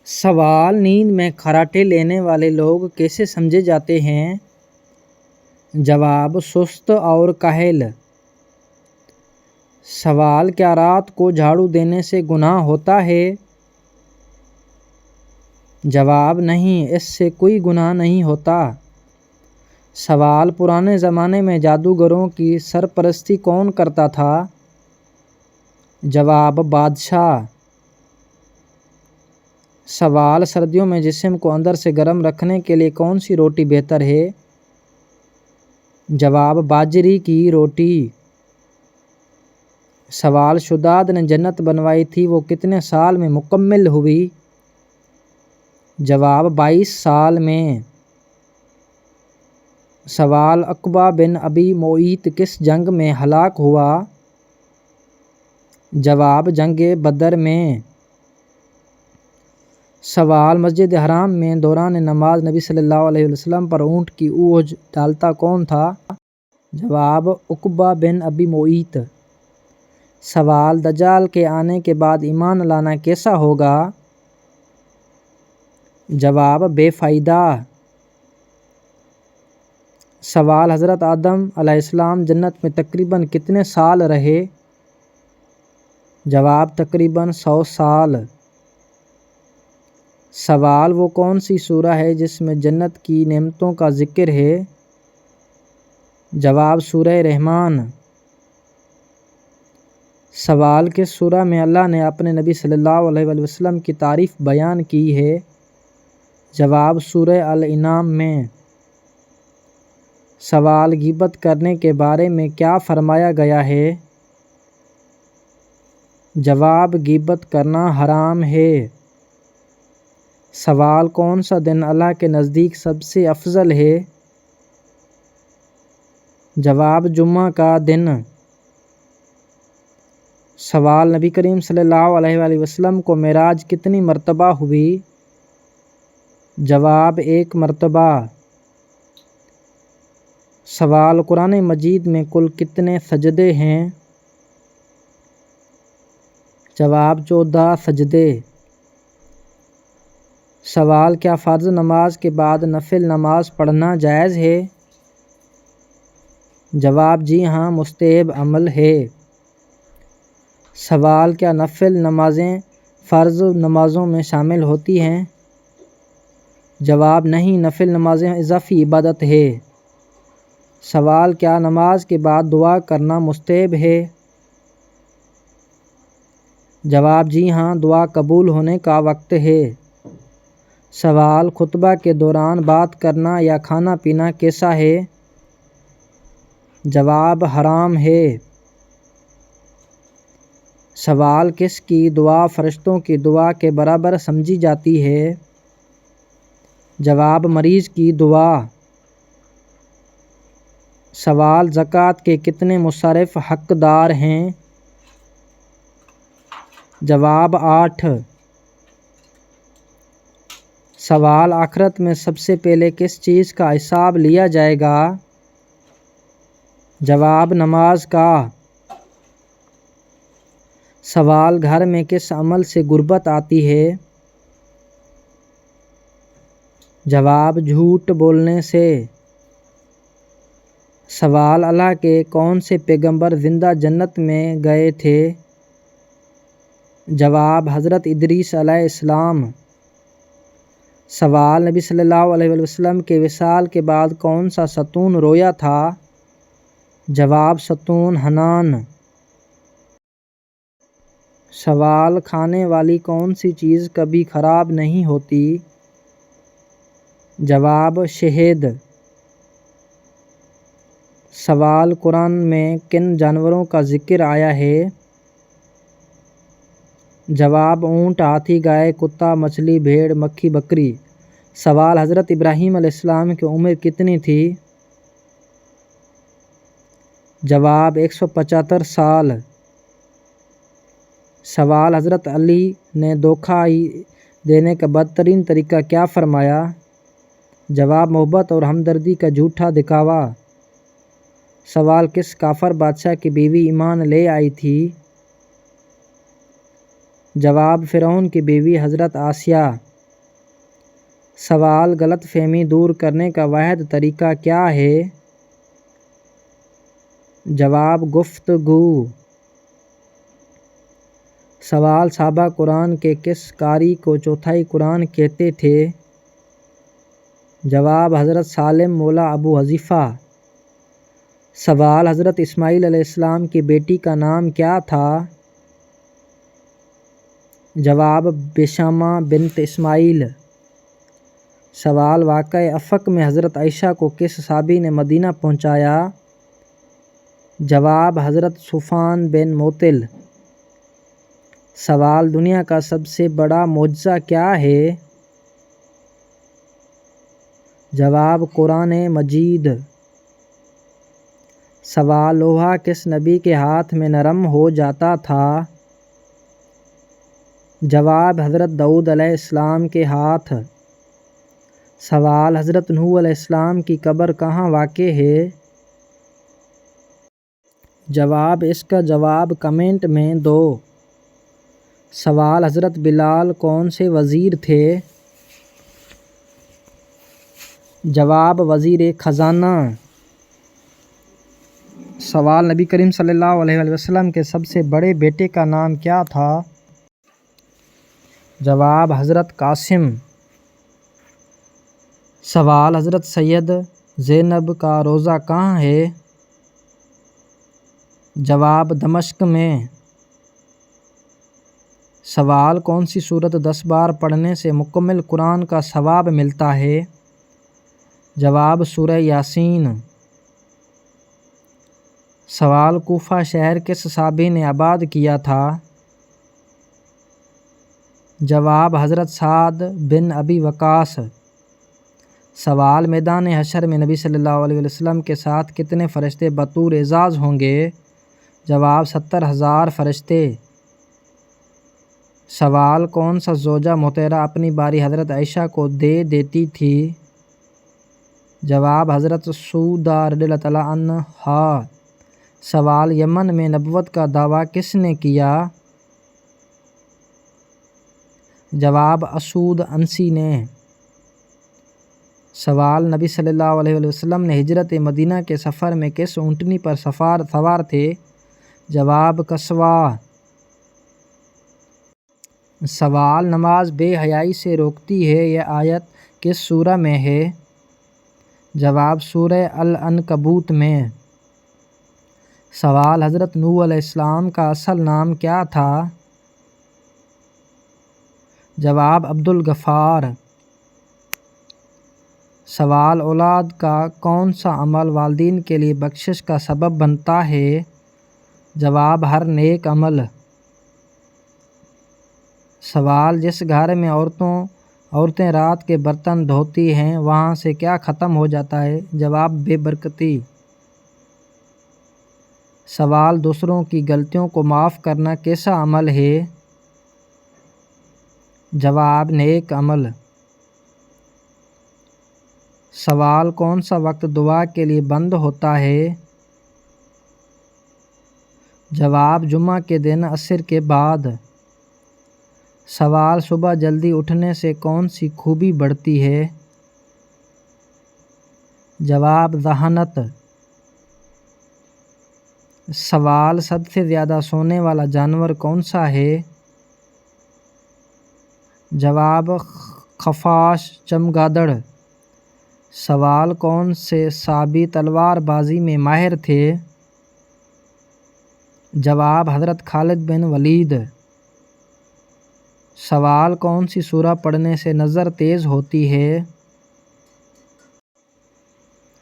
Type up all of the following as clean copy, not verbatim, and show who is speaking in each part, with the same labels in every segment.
Speaker 1: سوال: نیند میں خراٹے لینے والے لوگ کیسے سمجھے جاتے ہیں؟ جواب: سست اور کاہل۔ سوال: کیا رات کو جھاڑو دینے سے گناہ ہوتا ہے؟ جواب: نہیں، اس سے کوئی گناہ نہیں ہوتا۔ سوال: پرانے زمانے میں جادوگروں کی سرپرستی کون کرتا تھا؟ جواب: بادشاہ۔ سوال: سردیوں میں جسم کو اندر سے گرم رکھنے کے لیے کون سی روٹی بہتر ہے؟ جواب: باجری کی روٹی۔ سوال: شداد نے جنت بنوائی تھی، وہ کتنے سال میں مکمل ہوئی؟ جواب: 22 سال میں۔ سوال: عقبہ بن ابی معیط کس جنگ میں ہلاک ہوا؟ جواب: جنگ بدر میں۔ سوال: مسجد حرام میں دوران نماز نبی صلی اللہ علیہ وسلم پر اونٹ کی اونج ڈالتا کون تھا؟ جواب: عقبہ بن ابی معیط۔ سوال: دجال کے آنے کے بعد ایمان لانا کیسا ہوگا؟ جواب: بے فائدہ۔ سوال: حضرت آدم علیہ السلام جنت میں تقریباً کتنے سال رہے؟ جواب: تقریباً 100 سال۔ سوال: وہ کون سی سورہ ہے جس میں جنت کی نعمتوں کا ذکر ہے؟ جواب: سورہ رحمان۔ سوال: کس سورہ میں اللہ نے اپنے نبی صلی اللہ علیہ وسلم کی تعریف بیان کی ہے؟ جواب: سورہ الانعام میں۔ سوال: غیبت کرنے کے بارے میں کیا فرمایا گیا ہے؟ جواب: غیبت کرنا حرام ہے۔ سوال: کون سا دن اللہ کے نزدیک سب سے افضل ہے؟ جواب: جمعہ کا دن۔ سوال: نبی کریم صلی اللہ علیہ وسلم کو معراج کتنی مرتبہ ہوئی؟ جواب: 1 مرتبہ۔ سوال: قرآن مجید میں کل کتنے سجدے ہیں؟ جواب: 14 سجدے۔ سوال: کیا فرض نماز کے بعد نفل نماز پڑھنا جائز ہے؟ جواب: جی ہاں، مستحب عمل ہے۔ سوال: کیا نفل نمازیں فرض نمازوں میں شامل ہوتی ہیں؟ جواب: نہیں، نفل نمازیں اضافی عبادت ہے۔ سوال: کیا نماز کے بعد دعا کرنا مستحب ہے؟ جواب: جی ہاں، دعا قبول ہونے کا وقت ہے۔ سوال: خطبہ کے دوران بات کرنا یا کھانا پینا کیسا ہے؟ جواب: حرام ہے۔ سوال: کس کی دعا فرشتوں کی دعا کے برابر سمجھی جاتی ہے؟ جواب: مریض کی دعا۔ سوال: زکوٰۃ کے کتنے مصرف حقدار ہیں؟ جواب: 8۔ سوال: آخرت میں سب سے پہلے کس چیز کا حساب لیا جائے گا؟ جواب: نماز کا۔ سوال: گھر میں کس عمل سے غربت آتی ہے؟ جواب: جھوٹ بولنے سے۔ سوال: اللہ کے کون سے پیغمبر زندہ جنت میں گئے تھے؟ جواب: حضرت ادریس علیہ السلام۔ سوال: نبی صلی اللہ علیہ وسلم کے وصال کے بعد کون سا ستون رویا تھا؟ جواب: ستون حنان۔ سوال: کھانے والی کون سی چیز کبھی خراب نہیں ہوتی؟ جواب: شہد۔ سوال: قرآن میں کن جانوروں کا ذکر آیا ہے؟ جواب: اونٹ، ہاتھی، گائے، کتا، مچھلی، بھیڑ، مکھی، بکری۔ سوال: حضرت ابراہیم علیہ السلام کی عمر کتنی تھی؟ جواب: 175 سال۔ سوال: حضرت علی نے دھوکہ دینے کا بدترین طریقہ کیا فرمایا؟ جواب: محبت اور ہمدردی کا جھوٹا دکھاوا۔ سوال: کس کافر بادشاہ کی بیوی ایمان لے آئی تھی؟ جواب: فرعون کی بیوی حضرت آسیہ۔ سوال غلط فہمی دور کرنے کا واحد طریقہ کیا ہے؟ جواب گفتگو۔ سوال صحابہ قرآن کے کس قاری کو چوتھائی قرآن کہتے تھے؟ جواب حضرت سالم مولا ابو حذیفہ۔ سوال حضرت اسماعیل علیہ السلام کی بیٹی کا نام کیا تھا؟ جواب بشامہ بنت اسماعیل۔ سوال واقعہ افق میں حضرت عائشہ کو کس صحابی نے مدینہ پہنچایا؟ جواب حضرت صفوان بن معطل۔ سوال دنیا کا سب سے بڑا معجزہ کیا ہے؟ جواب قرآن مجید۔ سوال لوہا کس نبی کے ہاتھ میں نرم ہو جاتا تھا؟ جواب حضرت داؤد علیہ السلام کے ہاتھ۔ سوال حضرت نوح علیہ السلام کی قبر کہاں واقع ہے؟ جواب اس کا جواب کمنٹ میں دو۔ سوال حضرت بلال کون سے وزیر تھے؟ جواب وزیر خزانہ۔ سوال نبی کریم صلی اللہ علیہ وسلم کے سب سے بڑے بیٹے کا نام کیا تھا؟ جواب حضرت قاسم۔ سوال حضرت سید زینب کا روضہ کہاں ہے؟ جواب دمشق میں۔ سوال کون سی سورت 10 بار پڑھنے سے مکمل قرآن کا ثواب ملتا ہے؟ جواب سورہ یاسین۔ سوال کوفہ شہر کس صحابی نے آباد کیا تھا؟ جواب حضرت سعد بن ابی وقاص۔ سوال میدان حشر میں نبی صلی اللہ علیہ وسلم کے ساتھ کتنے فرشتے بطور اعزاز ہوں گے؟ جواب 70,000 فرشتے۔ سوال کون سا زوجہ مطہرہ اپنی باری حضرت عائشہ کو دے دیتی تھی؟ جواب حضرت سودہ رضی اللہ تعالیٰ عنہا۔ سوال یمن میں نبوت کا دعویٰ کس نے کیا؟ جواب اسود عنسی نے۔ سوال نبی صلی اللہ علیہ وسلم نے ہجرت مدینہ کے سفر میں کس اونٹنی پر سوار تھے؟ جواب قصوہ۔ سوال نماز بے حیائی سے روکتی ہے، یہ آیت کس سورہ میں ہے؟ جواب سورہ العنکبوت میں۔ سوال حضرت نوح علیہ السلام کا اصل نام کیا تھا؟ جواب عبد الغفار۔ سوال اولاد کا کون سا عمل والدین کے لیے بخشش کا سبب بنتا ہے؟ جواب ہر نیک عمل۔ سوال جس گھر میں عورتیں رات کے برتن دھوتی ہیں وہاں سے کیا ختم ہو جاتا ہے؟ جواب بے برکتی۔ سوال دوسروں کی غلطیوں کو معاف کرنا کیسا عمل ہے؟ جواب نیک عمل۔ سوال کون سا وقت دعا کے لیے بند ہوتا ہے؟ جواب جمعہ کے دن عصر کے بعد۔ سوال صبح جلدی اٹھنے سے کون سی خوبی بڑھتی ہے؟ جواب ذہانت۔ سوال سب سے زیادہ سونے والا جانور کون سا ہے؟ جواب خفاش چمگادڑ۔ سوال کون سے صحابی تلوار بازی میں ماہر تھے؟ جواب حضرت خالد بن ولید۔ سوال کون سی سورہ پڑھنے سے نظر تیز ہوتی ہے؟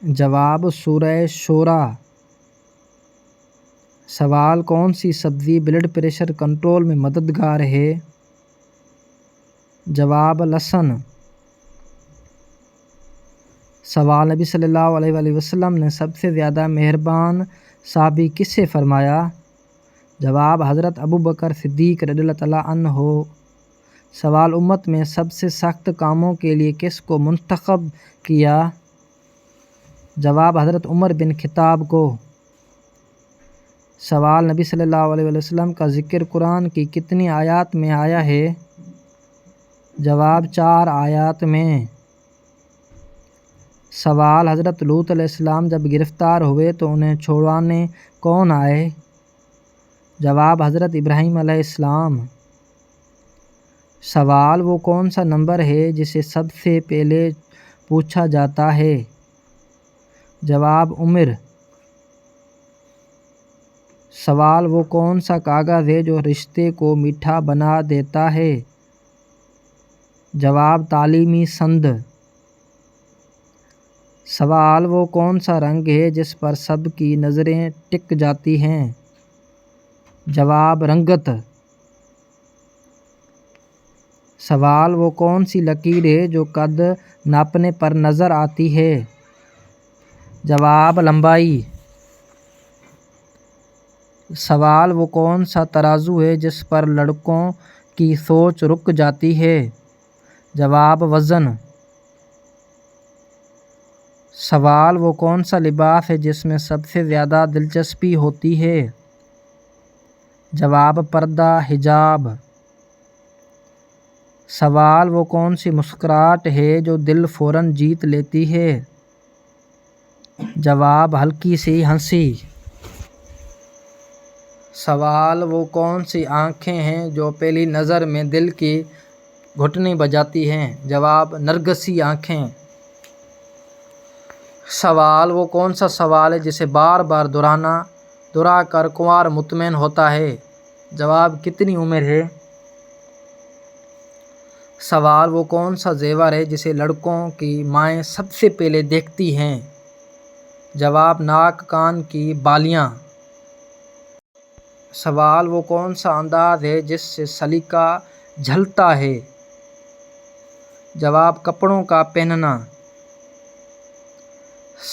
Speaker 1: جواب سورہ شورى۔ سوال کون سی سبزی بلڈ پریشر کنٹرول میں مددگار ہے؟ جواب لہسن۔ سوال نبی صلی اللہ علیہ وسلم نے سب سے زیادہ مہربان صحابی کسے فرمایا؟ جواب حضرت ابوبکر صدیق رضی اللہ تعالیٰ عنہ۔ سوال امت میں سب سے سخت کاموں کے لیے کس کو منتخب کیا؟ جواب حضرت عمر بن خطاب کو۔ سوال نبی صلی اللہ علیہ وسلم کا ذکر قرآن کی کتنی آیات میں آیا ہے؟ جواب 4 آیات میں۔ سوال: حضرت لوط علیہ السلام جب گرفتار ہوئے تو انہیں چھڑوانے کون آئے؟ جواب: حضرت ابراہیم علیہ السلام۔ سوال: وہ کون سا نمبر ہے جسے سب سے پہلے پوچھا جاتا ہے؟ جواب: عمر۔ سوال: وہ کون سا کاغذ ہے جو رشتے کو میٹھا بنا دیتا ہے؟ جواب: تعلیمی سند۔ سوال: وہ کون سا رنگ ہے جس پر سب کی نظریں ٹک جاتی ہیں؟ جواب: رنگت۔ سوال: وہ کون سی لکیر ہے جو قد ناپنے پر نظر آتی ہے؟ جواب: لمبائی۔ سوال: وہ کون سا ترازو ہے جس پر لڑکوں کی سوچ رک جاتی ہے؟ جواب: وزن۔ سوال: وہ کون سا لباس ہے جس میں سب سے زیادہ دلچسپی ہوتی ہے؟ جواب: پردہ، حجاب۔ سوال: وہ کون سی مسکراہٹ ہے جو دل فوراً جیت لیتی ہے؟ جواب: ہلکی سی ہنسی۔ سوال: وہ کون سی آنکھیں ہیں جو پہلی نظر میں دل کی گھٹنی بجاتی ہیں؟ جواب: نرگسی آنکھیں۔ سوال: وہ کون سا سوال ہے جسے بار بار دہرا کر کنوار مطمئن ہوتا ہے؟ جواب: کتنی عمر ہے؟ سوال: وہ کون سا زیور ہے جسے لڑکوں کی مائیں سب سے پہلے دیکھتی ہیں؟ جواب: ناک کان کی بالیاں۔ سوال: وہ کون سا انداز ہے جس سے سلیقہ جھلکتا ہے؟ جواب: کپڑوں کا پہننا۔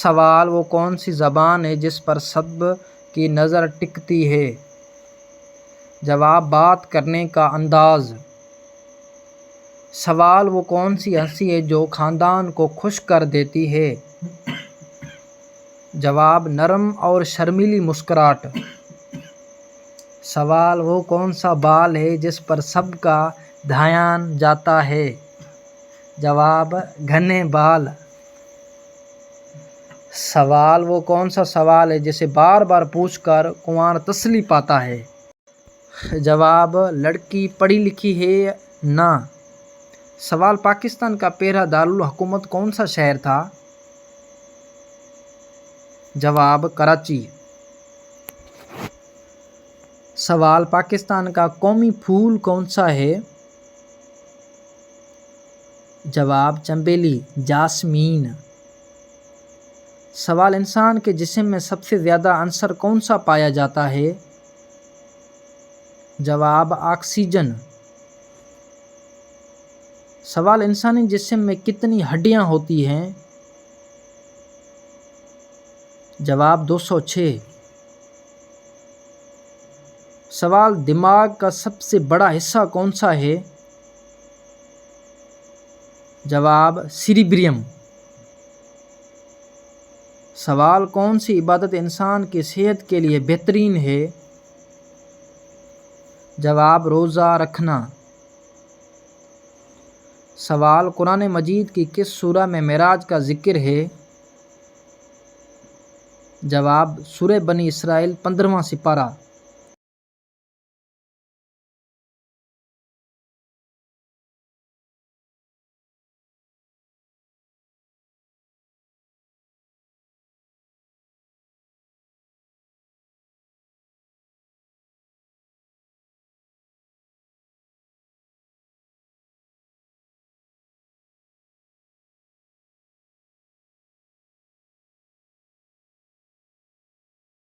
Speaker 1: سوال: وہ کون سی زبان ہے جس پر سب کی نظر ٹکتی ہے؟ جواب: بات کرنے کا انداز۔ سوال: وہ کون سی ہنسی ہے جو خاندان کو خوش کر دیتی ہے؟ جواب: نرم اور شرمیلی مسکراہٹ۔ سوال: وہ کون سا بال ہے جس پر سب کا دھیان جاتا ہے؟ جواب: گھنے بال۔ سوال: وہ کون سا سوال ہے جسے بار بار پوچھ کر کنوار تسلی پاتا ہے؟ جواب: لڑکی پڑھی لکھی ہے یا نہ؟ سوال: پاکستان کا پہلا دارالحکومت کون سا شہر تھا؟ جواب: کراچی۔ سوال: پاکستان کا قومی پھول کون سا ہے؟ جواب: چنبیلی، جاسمین۔ سوال: انسان کے جسم میں سب سے زیادہ عنصر کون سا پایا جاتا ہے؟ جواب: آکسیجن۔ سوال: انسانی جسم میں کتنی ہڈیاں ہوتی ہیں؟ جواب: 206۔ سوال: دماغ کا سب سے بڑا حصہ کون سا ہے؟ جواب: سیریبریم۔ سوال: کون سی عبادت انسان کی صحت کے لیے بہترین ہے؟ جواب: روزہ رکھنا۔ سوال: قرآن مجید کی کس سورہ میں معراج کا ذکر ہے؟ جواب: سورہ بنی اسرائیل 15واں سپارہ۔